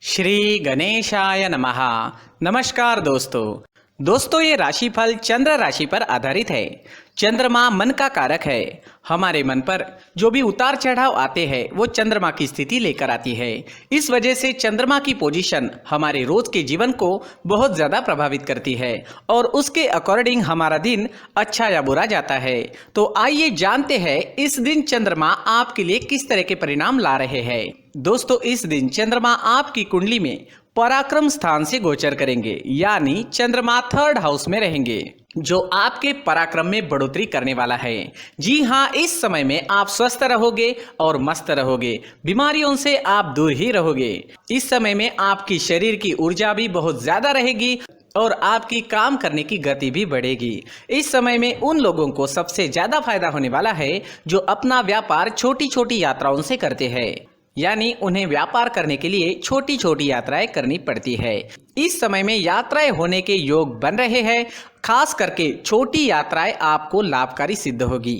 श्री गणेशाय नमः। नमस्कार दोस्तों ये राशिफल चंद्र राशि पर आधारित है। चंद्रमा मन का कारक है। हमारे मन पर जो भी उतार चढ़ाव आते हैं वो चंद्रमा की स्थिति लेकर आती है। इस वजह से चंद्रमा की पोजीशन हमारे रोज के जीवन को बहुत ज्यादा प्रभावित करती है और उसके अकॉर्डिंग हमारा दिन अच्छा या बुरा जाता है। तो आइए जानते हैं इस दिन चंद्रमा आपके लिए किस तरह के परिणाम ला रहे हैं। दोस्तों इस दिन चंद्रमा आपकी कुंडली में पराक्रम स्थान से गोचर करेंगे, यानी चंद्रमा 3rd हाउस में रहेंगे, जो आपके पराक्रम में बढ़ोतरी करने वाला है। जी हाँ, इस समय में आप स्वस्थ रहोगे और मस्त रहोगे, बीमारियों से आप दूर ही रहोगे। इस समय में आपकी शरीर की ऊर्जा भी बहुत ज्यादा रहेगी और आपकी काम करने की गति भी बढ़ेगी। इस समय में उन लोगों को सबसे ज्यादा फायदा होने वाला है जो अपना व्यापार छोटी छोटी यात्राओं से करते हैं, यानी उन्हें व्यापार करने के लिए छोटी छोटी यात्राएं करनी पड़ती है। इस समय में यात्राएं होने के योग बन रहे हैं। खास करके छोटी यात्राएं आपको लाभकारी सिद्ध होगी।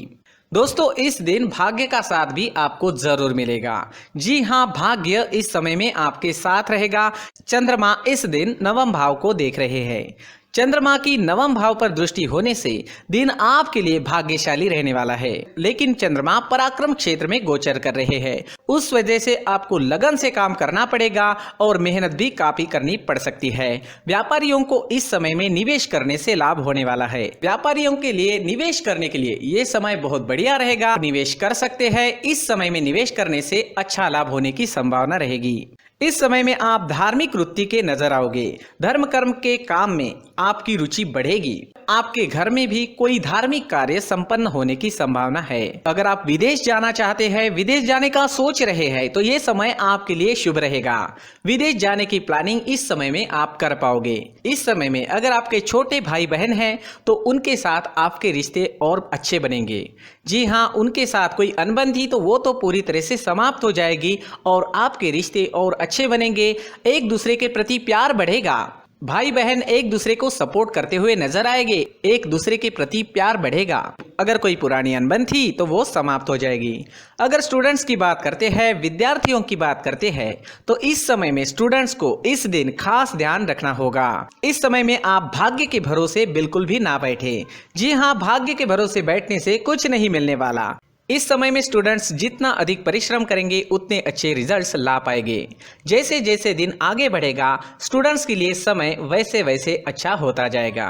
दोस्तों इस दिन भाग्य का साथ भी आपको जरूर मिलेगा। जी हाँ, भाग्य इस समय में आपके साथ रहेगा। चंद्रमा इस दिन 9वें भाव को देख रहे हैं। चंद्रमा की 9वें भाव पर दृष्टि होने से दिन आपके लिए भाग्यशाली रहने वाला है, लेकिन चंद्रमा पराक्रम क्षेत्र में गोचर कर रहे हैं। उस वजह से आपको लगन से काम करना पड़ेगा और मेहनत भी काफी करनी पड़ सकती है। व्यापारियों को इस समय में निवेश करने से लाभ होने वाला है। व्यापारियों के लिए निवेश करने के लिए ये समय बहुत बढ़िया रहेगा, निवेश कर सकते हैं। इस समय में निवेश करने से अच्छा लाभ होने की संभावना रहेगी। इस समय में आप धार्मिक वृत्ति के नजर आओगे। धर्म कर्म के काम में आपकी रुचि बढ़ेगी। आपके घर में भी कोई धार्मिक कार्य संपन्न होने की संभावना है। अगर आप विदेश जाना चाहते हैं, विदेश जाने का सोच रहे हैं, तो ये समय आपके लिए शुभ रहेगा। विदेश जाने की प्लानिंग इस समय में आप कर पाओगे। इस समय में अगर आपके छोटे भाई बहन हैं तो उनके साथ आपके रिश्ते और अच्छे बनेंगे। जी हाँ, उनके साथ कोई अनबन थी तो वो तो पूरी तरह से समाप्त हो जाएगी और आपके रिश्ते और अच्छे बनेंगे। एक दूसरे के प्रति प्यार बढ़ेगा। भाई बहन एक दूसरे को सपोर्ट करते हुए नजर आएंगे। एक दूसरे के प्रति प्यार बढ़ेगा। अगर कोई पुरानी अनबन थी तो वो समाप्त हो जाएगी। अगर स्टूडेंट्स की बात करते हैं, विद्यार्थियों की बात करते हैं, तो इस समय में स्टूडेंट्स को इस दिन खास ध्यान रखना होगा। इस समय में आप भाग्य के भरोसे बिल्कुल भी ना बैठे। जी हाँ, भाग्य के भरोसे बैठने से कुछ नहीं मिलने वाला। इस समय में स्टूडेंट्स जितना अधिक परिश्रम करेंगे उतने अच्छे रिजल्ट्स ला पाएंगे। जैसे जैसे दिन आगे बढ़ेगा स्टूडेंट्स के लिए समय वैसे वैसे अच्छा होता जाएगा।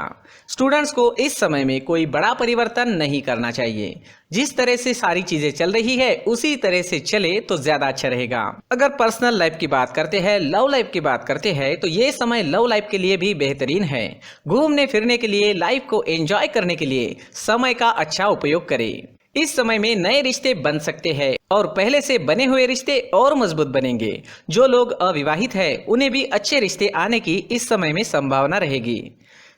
स्टूडेंट्स को इस समय में कोई बड़ा परिवर्तन नहीं करना चाहिए। जिस तरह से सारी चीजें चल रही है उसी तरह से चले तो ज्यादा अच्छा रहेगा। अगर पर्सनल लाइफ की बात करते हैं, लव लाइफ की बात करते हैं, तो ये समय लव लाइफ के लिए भी बेहतरीन है। घूमने फिरने के लिए, लाइफ को एंजॉय करने के लिए समय का अच्छा उपयोग करें। इस समय में नए रिश्ते बन सकते हैं और पहले से बने हुए रिश्ते और मजबूत बनेंगे। जो लोग अविवाहित हैं उन्हें भी अच्छे रिश्ते आने की इस समय में संभावना रहेगी।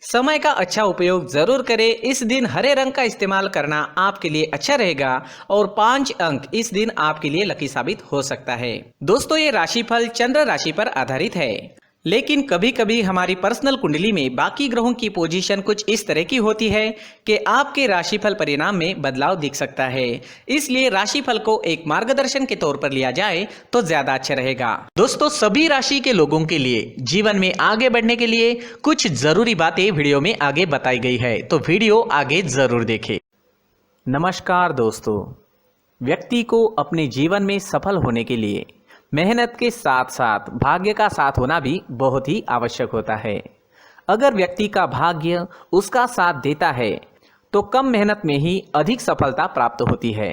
समय का अच्छा उपयोग जरूर करें। इस दिन हरे रंग का इस्तेमाल करना आपके लिए अच्छा रहेगा और 5 अंक इस दिन आपके लिए लकी साबित हो सकता है। दोस्तों ये राशिफल चंद्र राशि पर आधारित है, लेकिन कभी कभी हमारी पर्सनल कुंडली में बाकी ग्रहों की पोजीशन कुछ इस तरह की होती है कि आपके राशिफल परिणाम में बदलाव दिख सकता है। इसलिए राशिफल को एक मार्गदर्शन के तौर पर लिया जाए तो ज्यादा अच्छा रहेगा। दोस्तों सभी राशि के लोगों के लिए जीवन में आगे बढ़ने के लिए कुछ जरूरी बातें वीडियो में आगे बताई गई है, तो वीडियो आगे जरूर देखें। नमस्कार दोस्तों, व्यक्ति को अपने जीवन में सफल होने के लिए मेहनत के साथ साथ भाग्य का साथ होना भी बहुत ही आवश्यक होता है। अगर व्यक्ति का भाग्य उसका साथ देता है तो कम मेहनत में ही अधिक सफलता प्राप्त होती है।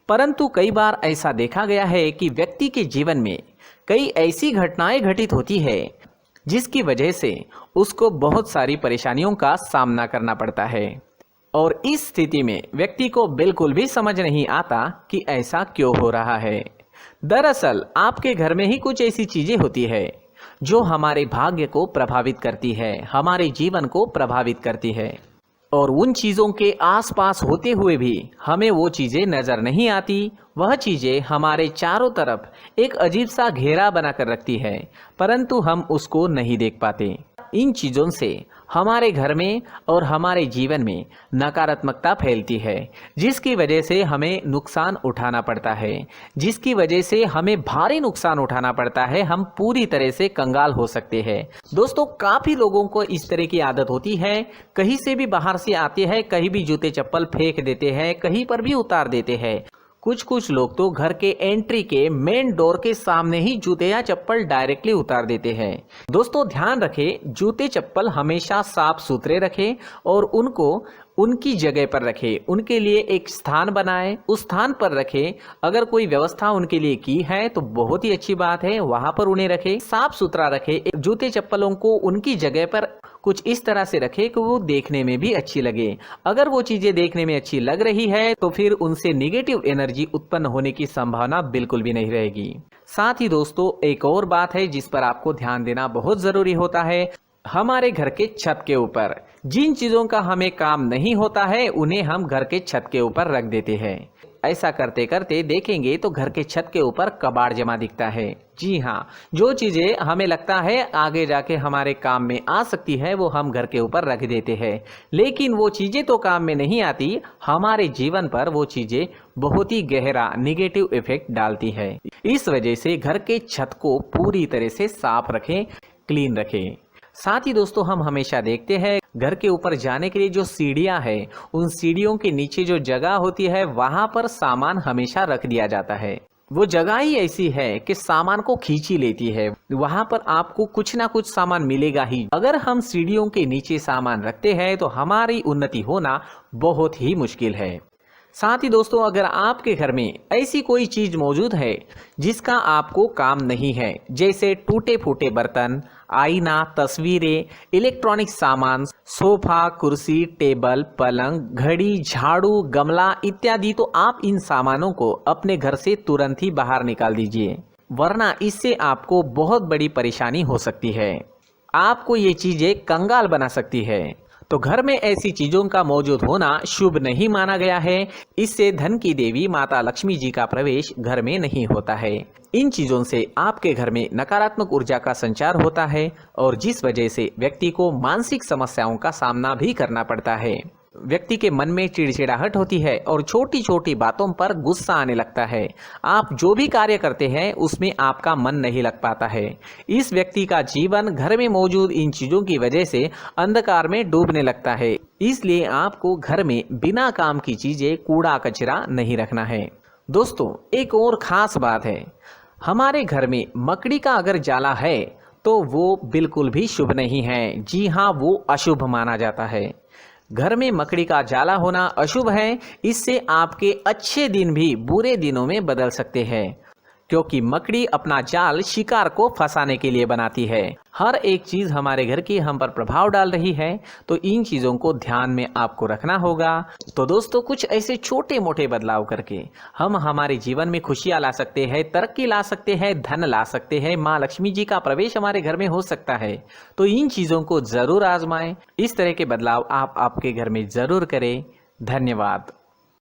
परंतु कई बार ऐसा देखा गया है कि व्यक्ति के जीवन में कई ऐसी घटनाएं घटित होती है जिसकी वजह से उसको बहुत सारी परेशानियों का सामना करना पड़ता है और इस स्थिति में व्यक्ति को बिल्कुल भी समझ नहीं आता कि ऐसा क्यों हो रहा है। दरअसल आपके घर में ही कुछ ऐसी चीजें होती है जो हमारे भाग्य को प्रभावित करती है, हमारे जीवन को प्रभावित करती है और उन चीजों के आसपास होते हुए भी हमें वो चीजें नजर नहीं आती। वह चीजें हमारे चारों तरफ एक अजीब सा घेरा बनाकर रखती है, परंतु हम उसको नहीं देख पाते। इन चीज़ों से हमारे घर में और हमारे जीवन में नकारात्मकता फैलती है, जिसकी वजह से हमें नुकसान उठाना पड़ता है, जिसकी वजह से हमें भारी नुकसान उठाना पड़ता है। हम पूरी तरह से कंगाल हो सकते हैं। दोस्तों, काफ़ी लोगों को इस तरह की आदत होती है, कहीं से भी बाहर से आते हैं, कहीं भी जूते चप्पल फेंक देते हैं, कहीं पर भी उतार देते हैं। कुछ लोग तो घर के एंट्री के मेन डोर के सामने ही जूते या चप्पल डायरेक्टली उतार देते हैं। दोस्तों, ध्यान रखें, जूते चप्पल हमेशा साफ सुथरे रखें और उनको उनकी जगह पर रखें। उनके लिए एक स्थान बनाएं, उस स्थान पर रखें। अगर कोई व्यवस्था उनके लिए की है तो बहुत ही अच्छी बात है, वहां पर उन्हें रखें, साफ सुथरा रखें। जूते चप्पलों को उनकी जगह पर कुछ इस तरह से रखें कि वो देखने में भी अच्छी लगे। अगर वो चीजें देखने में अच्छी लग रही है तो फिर उनसे निगेटिव एनर्जी उत्पन्न होने की संभावना बिल्कुल भी नहीं रहेगी। साथ ही दोस्तों, एक और बात है जिस पर आपको ध्यान देना बहुत जरूरी होता है। हमारे घर के छत के ऊपर जिन चीजों का हमें काम नहीं होता है उन्हें हम घर के छत के ऊपर रख देते हैं। ऐसा करते करते देखेंगे तो घर के छत के ऊपर कबाड़ जमा दिखता है। जी हाँ, जो चीजें हमें लगता है आगे जाके हमारे काम में आ सकती है वो हम घर के ऊपर रख देते हैं, लेकिन वो चीजें तो काम में नहीं आती, हमारे जीवन पर वो चीजें बहुत ही गहरा निगेटिव इफेक्ट डालती है। इस वजह से घर के छत को पूरी तरह से साफ रखें, क्लीन रखें। साथ ही दोस्तों, हम हमेशा देखते हैं घर के ऊपर जाने के लिए जो सीढ़ियां हैं, उन सीढ़ियों के नीचे जो जगह होती है वहां पर सामान हमेशा रख दिया जाता है। वो जगह ही ऐसी है कि सामान को खींच ही लेती है, वहां पर आपको कुछ ना कुछ सामान मिलेगा ही। अगर हम सीढ़ियों के नीचे सामान रखते हैं तो हमारी उन्नति होना बहुत ही मुश्किल है। साथ ही दोस्तों, अगर आपके घर में ऐसी कोई चीज मौजूद है जिसका आपको काम नहीं है, जैसे टूटे फूटे बर्तन, आईना, तस्वीरें, इलेक्ट्रॉनिक सामान, सोफा, कुर्सी, टेबल, पलंग, घड़ी, झाड़ू, गमला इत्यादि, तो आप इन सामानों को अपने घर से तुरंत ही बाहर निकाल दीजिए, वरना इससे आपको बहुत बड़ी परेशानी हो सकती है। आपको ये चीजें कंगाल बना सकती है। तो घर में ऐसी चीजों का मौजूद होना शुभ नहीं माना गया है। इससे धन की देवी माता लक्ष्मी जी का प्रवेश घर में नहीं होता है। इन चीजों से आपके घर में नकारात्मक ऊर्जा का संचार होता है और जिस वजह से व्यक्ति को मानसिक समस्याओं का सामना भी करना पड़ता है। व्यक्ति के मन में चिड़चिड़ाहट होती है और छोटी छोटी बातों पर गुस्सा आने लगता है। आप जो भी कार्य करते हैं उसमें आपका मन नहीं लग पाता है। इस व्यक्ति का जीवन घर में मौजूद इन चीजों की वजह से अंधकार में डूबने लगता है। इसलिए आपको घर में बिना काम की चीजें, कूड़ा कचरा नहीं रखना है। दोस्तों, एक और खास बात है, हमारे घर में मकड़ी का अगर जाला है तो वो बिल्कुल भी शुभ नहीं है। जी हाँ, वो अशुभ माना जाता है। घर में मकड़ी का जाला होना अशुभ है। इससे आपके अच्छे दिन भी बुरे दिनों में बदल सकते हैं, क्योंकि मकड़ी अपना जाल शिकार को फंसाने के लिए बनाती है। हर एक चीज हमारे घर की हम पर प्रभाव डाल रही है, तो इन चीजों को ध्यान में आपको रखना होगा। तो दोस्तों, कुछ ऐसे छोटे मोटे बदलाव करके हम हमारे जीवन में खुशियां ला सकते हैं, तरक्की ला सकते हैं, धन ला सकते हैं, माँ लक्ष्मी जी का प्रवेश हमारे घर में हो सकता है। तो इन चीजों को जरूर आजमाएं। इस तरह के बदलाव आप आपके घर में जरूर करें। धन्यवाद।